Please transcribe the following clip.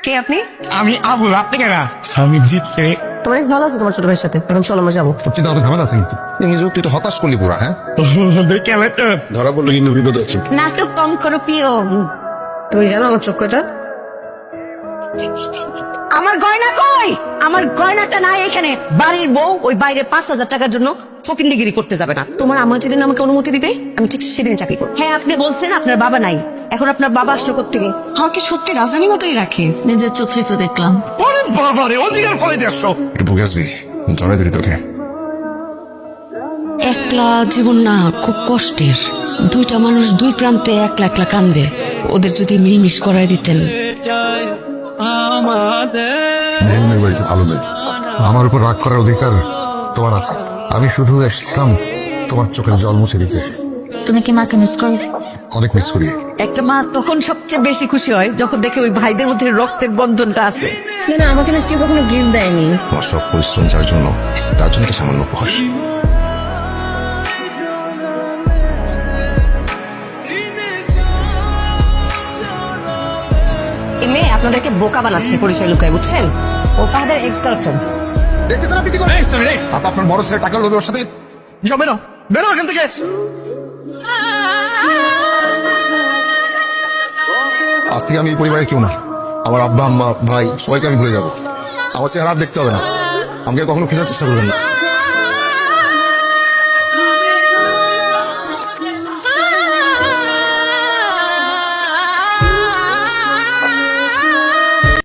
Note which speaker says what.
Speaker 1: কে আপনি?
Speaker 2: আমি আবুল, আপনি কেন? আমি জিতছে।
Speaker 1: তোমার এক্স ভালো আছে তোমার ছোট ভাইয়ের সাথে? এখন চলো আমরা যাবো।
Speaker 3: তোর চিন্তা ঝামেলা আছে কিন্তু তুই তো হতাশ করলি পুরা। হ্যাঁ
Speaker 2: দেখে আমার তো
Speaker 3: ধরা পড়লো কিন্তু বিপদ আছে।
Speaker 1: নাটক কম করো প্রিয়। তুমি জানো আমার চোখটা? আমার গয়না কই? আমার গয়নাটা নাই এখানে। বাড়ির বউ ওই বাইরে 5,000 টাকার জন্য ফকিন্দিগিরি করতে যাবে না।
Speaker 4: তোমার আম্মা যেদিন আমাকে অনুমতি দিবে আমি ঠিক সেদিন চাকরি করবো।
Speaker 1: হ্যাঁ আপনি বলছেন আপনার বাবা নাই, এখন আপনার বাবা আসলো কোত্থেকে?
Speaker 4: আমাকে সত্যি রাজধানীর মতোই রাখে, নিজের চোখে তো দেখলাম।
Speaker 3: ওরে বাবা রে, অধিকার ফলে দিয়ে আসছো। একটু বুকে আসবি, জড়াই ধরি তোকে।
Speaker 5: একলা জীবন না খুব কষ্টের। দুইটা মানুষ দুই প্রান্তে একলা একলা কান্দে। ওদের যদি মিলমিশ করাই দিতেন।
Speaker 3: মেয়ের বাড়িতে ভালো নেই, আমার উপর রাগ করার অধিকার তোমার আছে। আমি শুধু এসেছিলাম তোমার চোখের জল মুছে দিতে।
Speaker 1: তুমি কি মাকে মিস করো?
Speaker 3: অনেক মিস করি।
Speaker 1: একটা মা তখন সবচেয়ে বেশি খুশি হয় যখন দেখে ওই ভাইদের মধ্যে রক্তের বন্ধনটা আছে।
Speaker 4: না আমাকে না কেউ কখনো গিফট দেয়নি।
Speaker 3: আমার সব পরিশ্রম যার জন্য, তার জন্য একটা সামান্য উপহার।
Speaker 1: এই মেয়ে আপনাদেরকে বোকা বানাচ্ছে পরিচয় লুকায়, বুঝছেন? ও ফাহাদের এক্স গার্লফ্রেন্ড।
Speaker 3: আপনার বড় ছেলে টাকার লোভে ওর সাথে জমে না। বেরো এখান থেকে। আজ থেকে আমি এই পরিবারের কেউ না। আমার আব্বা আম্মা ভাই সবাইকে আমি ভুলে যাবো। আমার চেহারা আর দেখতে হবে না। আমাকে কখনো খোঁজার চেষ্টা করবেন না।